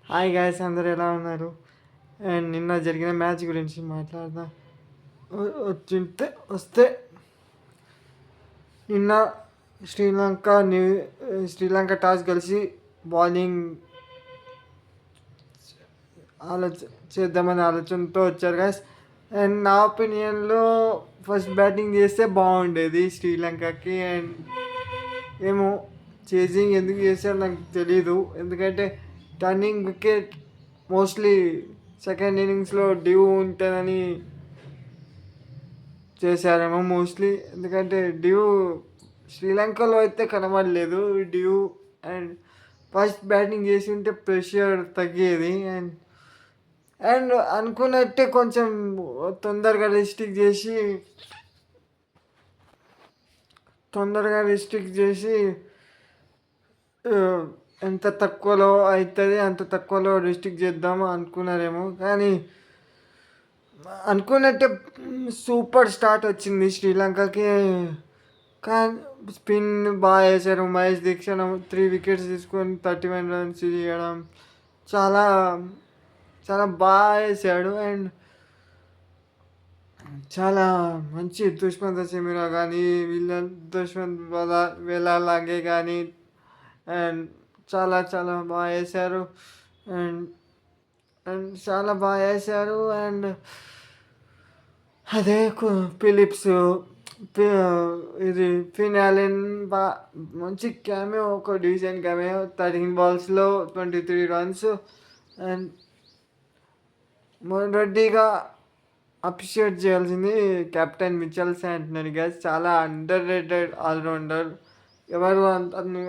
Hi guys, అందరూ ఎలా ఉన్నారు? అండ్ నిన్న జరిగిన మ్యాచ్ గురించి మాట్లాడదాం. వచ్చింటే వస్తే నిన్న శ్రీలంక న్యూ శ్రీలంక టాస్ కలిసి బౌలింగ్ చేద్దామనే ఆలోచనతో వచ్చారు గాయస్. అండ్ నా ఒపీనియన్లో ఫస్ట్ బ్యాటింగ్ చేస్తే బాగుండేది శ్రీలంకకి. అండ్ ఏమో చేజింగ్ ఎందుకు చేశారో నాకు తెలీదు, ఎందుకంటే టర్నింగ్ వికెట్ మోస్ట్లీ సెకండ్ ఇన్నింగ్స్లో డ్యూ ఉంటుందని చేశారేమో మోస్ట్లీ. ఎందుకంటే డ్యూ శ్రీలంకలో అయితే కనబడలేదు డ్యూ. అండ్ ఫస్ట్ బ్యాటింగ్ చేసి ఉంటే ప్రెషర్ తగ్గేది. అండ్ అండ్ అనుకున్నట్టే కొంచెం తొందరగా రిస్ట్రిక్ట్ చేసి ఎంత తక్కువలో అవుతుంది అంత తక్కువలో రిస్ట్రిక్ట్ చేద్దాము అనుకున్నారేమో. కానీ అనుకున్నట్టే సూపర్ స్టార్ట్ వచ్చింది శ్రీలంకకి. కానీ స్పిన్ బాగా వేశారు. మహేష్ దీక్షణ 3 వికెట్స్ తీసుకొని 31 రన్స్ చేయడం చాలా చాలా బాగా వేసాడు. అండ్ చాలా మంచి దుష్మంత్ సెమీరా కానీ వీళ్ళ దుష్మంత్ వేలాలాగే కానీ అండ్ చాలా చాలా బాగా వేశారు. అండ్ అండ్ చాలా బాగా వేశారు. అండ్ అదే ఫిలిప్స్ ఇది ఫినాలిన్ మంచి క్యామియో, ఒక డీసెంట్ క్యామియో. 13 బాల్స్లో 23 రన్స్. అండ్ మొదటిగా అప్రిషియేట్ చేయాల్సింది కెప్టెన్ మిచెల్ శాంట్నర్ గారు. చాలా అండర్ రేటెడ్ ఆల్రౌండర్. ఎవరు అతని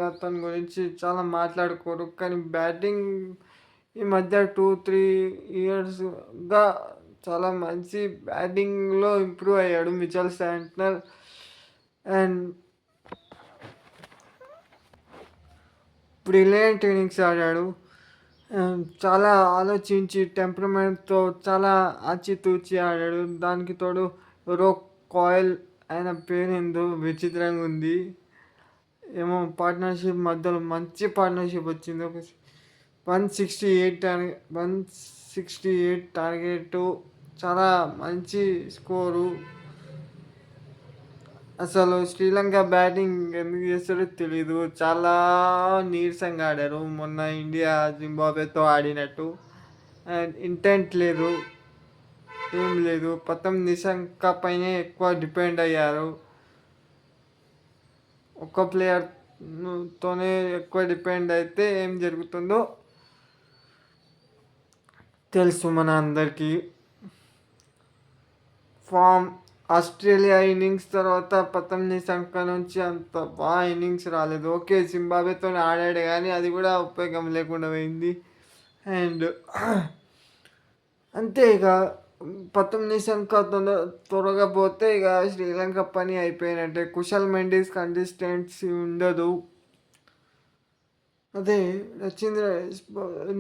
గురించి చాలా మాట్లాడుకోరు, కానీ బ్యాటింగ్ ఈ మధ్య 2-3 ఇయర్స్గా చాలా మంచి బ్యాటింగ్లో ఇంప్రూవ్ అయ్యాడు Mitchell Santner. And brilliant innings ఆడాడు. చాలా ఆలోచించి టెంపరమెంట్తో చాలా ఆచితూచి ఆడాడు. దానికి తోడు ఎవరో కాయిల్, ఆయన పేరు విచిత్రంగా ఉంది ఏమో. పార్ట్నర్షిప్ మధ్యలో మంచి పార్ట్నర్షిప్ వచ్చింది. ఒక 168 టార్గెట్, చాలా మంచి స్కోరు. అసలు శ్రీలంక బ్యాటింగ్ ఎందుకు చేస్తారో తెలీదు, చాలా నీరసంగా ఆడారు. మొన్న ఇండియా జింబాబ్వేతో ఆడినట్టు. అండ్ ఇంటెంట్ లేదు, ఏం లేదు. ప్రథమ్ నిశంక పైనే ఎక్కువ డిపెండ్ అయ్యారు. ఒక్క ప్లేయర్తోనే ఎక్కువ డిపెండ్ అయితే ఏం జరుగుతుందో తెలుసు మన అందరికీ. ఫామ్ ఆస్ట్రేలియా ఇన్నింగ్స్ తర్వాత ప్రథమ్ నిశంక నుంచి అంత బాగా ఇన్నింగ్స్ రాలేదు. ఓకే, జింబాబ్వేతో ఆడాడు కానీ అది కూడా ఉపయోగం లేకుండా పోయింది. అండ్ అంతే, ఇక ప్రథమ్ నిశంక త్వరగా పోతే ఇక శ్రీలంక పని అయిపోయినట్టే. కుశల్ మెండిస్ కన్సిస్టెన్సీ ఉండదు. అదే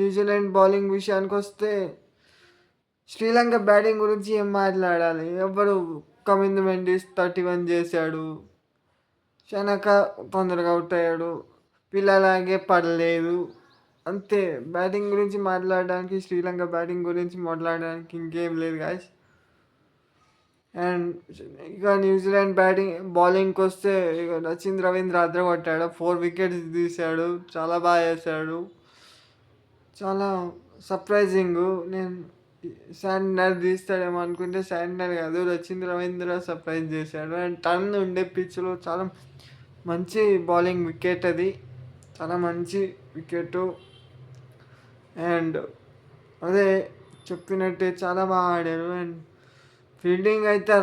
న్యూజిలాండ్ బౌలింగ్ విషయానికి వస్తే శ్రీలంక బ్యాటింగ్ గురించి ఏం మాట్లాడాలి. ఎవరు కమింద్ మెండిస్ 31 చేశాడు. శనక తొందరగా అవుట్ అయ్యాడు. పిల్లలాగే పడలేదు. అంతే, బ్యాటింగ్ గురించి మాట్లాడడానికి, శ్రీలంక బ్యాటింగ్ గురించి మాట్లాడడానికి ఇంకేం లేదు గాయస్. అండ్ ఇక న్యూజిలాండ్ బౌలింగ్కి వస్తే ఇక రవీంద్ర అదరగొట్టాడు. 4 వికెట్స్ తీశాడు, చాలా బాగా వేశాడు. చాలా సర్ప్రైజింగ్. నేను శాంట్నర్ తీస్తాడేమో అనుకుంటే శాంట్నర్ కాదు, రవీంద్ర సర్ప్రైజ్ చేశాడు. అండ్ టర్న్ ఉండే పిచ్లో చాలా మంచి బౌలింగ్ వికెట్ అది, చాలా మంచి వికెట్. అండ్ అదే చెప్పినట్టే చాలా బాగా ఆడారు. అండ్ ఫీల్డింగ్ అయితే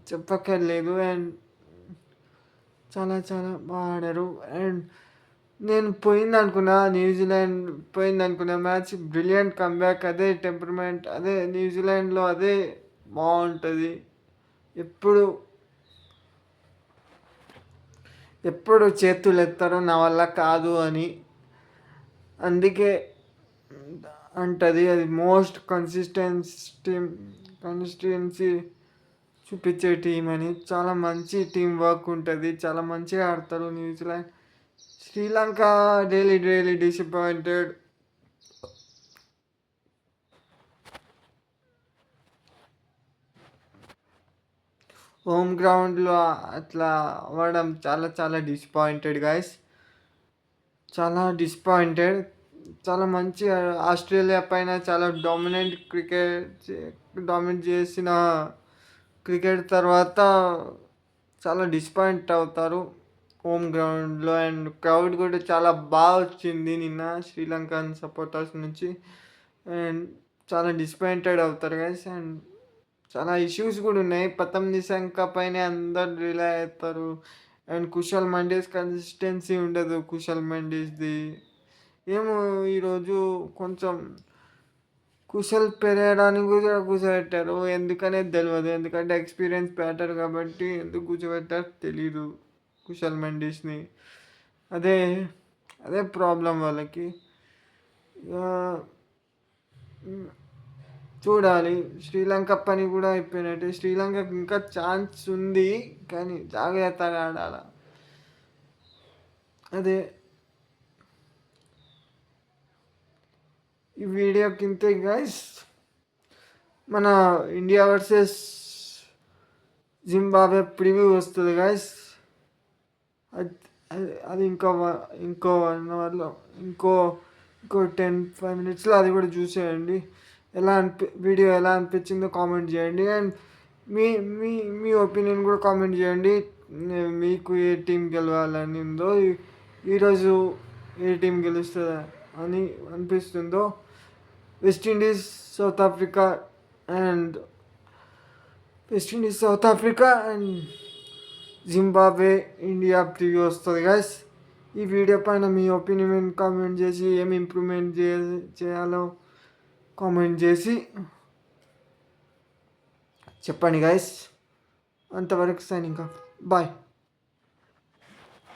చెప్పక్కర్లేదు. అండ్ చాలా చాలా బాగా ఆడారు. అండ్ నేను న్యూజిలాండ్ పోయిందనుకున్నా మ్యాచ్. బ్రిలియంట్ కంబ్యాక్, అదే టెంపర్మెంట్, అదే న్యూజిలాండ్లో అదే బాగుంటుంది. ఎప్పుడు ఎప్పుడు చేతులు ఎత్తారో నా వల్ల కాదు అని, అందుకే అంటది. అది మోస్ట్ కన్సిస్టెన్సీ చూపించే టీం అని. చాలా మంచి టీం వర్క్ ఉంటుంది, చాలా మంచిగా ఆడతారు New Zealand. Sri Lanka daily disappointed. Home గ్రౌండ్‌లో అట్లా అవ్వడం చాలా చాలా డిసప్పాయింటెడ్ గైస్. చాలా డిసప్పాయింటెడ్. చాలా మంచి ఆస్ట్రేలియా పైన చాలా డామినేట్ చేసిన క్రికెట్ తర్వాత చాలా డిసప్పాయింట్ అవుతారు హోమ్ గ్రౌండ్‌లో. అండ్ క్రౌడ్ కూడా చాలా బాగా వచ్చింది నిన్న శ్రీలంకన్ సపోర్టర్స్ నుంచి. అండ్ చాలా డిసప్పాయింటెడ్ అవుతారు గైస్. అండ్ చాలా ఇష్యూస్ కూడా ఉన్నాయి. ప్రథమ్ నిశంక పైనే అందరు రిలై అవుతారు. అండ్ కుశల్ మెండిస్ కన్సిస్టెన్సీ ఉండదు కుశల్ మెండిస్‌ది. ఏమో ఈరోజు కొంచెం కుశల్ పెరేరాని కూడా కూర్చోబెట్టారు. ఎందుకనేది తెలవదు. ఎందుకంటే ఎక్స్పీరియన్స్ బ్యాటర్ కాబట్టి ఎందుకు కూర్చోబెట్టారో తెలీదు కుశల్ మెండిస్‌ని. అదే అదే ప్రాబ్లం వాళ్ళకి. ఆహ్, హ్మ్. చూడాలి. శ్రీలంక పని కూడా అయిపోయినట్టే. శ్రీలంకకి ఇంకా ఛాన్స్ ఉంది. కానీ జాగ్రత్తగా ఆడాల. అదే ఈ వీడియోకి ఇంతే గైస్. మన ఇండియా వర్సెస్ జింబాబ్వే ప్రివ్యూ వస్తుంది గైస్. అది అది ఇంకో 1 అవర్లో ఇంకో ఇంకో 5 మినిట్స్లో అది కూడా చూసేయండి. వీడియో ఎలా అనిపించిందో కామెంట్ చేయండి. And me me me opinion కూడా కామెంట్ చేయండి. మీకు ఏ టీం గెలవాలని ఉందో, ఈరోజు ఏ టీం గెలుస్తుందా అని అనిపిస్తుందో. West Indies south Africa and Zimbabwe India preview వస్తుంది గైస్. ఈ వీడియో పైన మీ ఒపీనియన్ కామెంట్ చేసి ఏమి ఇంప్రూవ్మెంట్ చేయాలో కామెంట్ చేసి చెప్పండి గైస్. అంతవరకు సైనింగ్ ఆఫ్. బాయ్.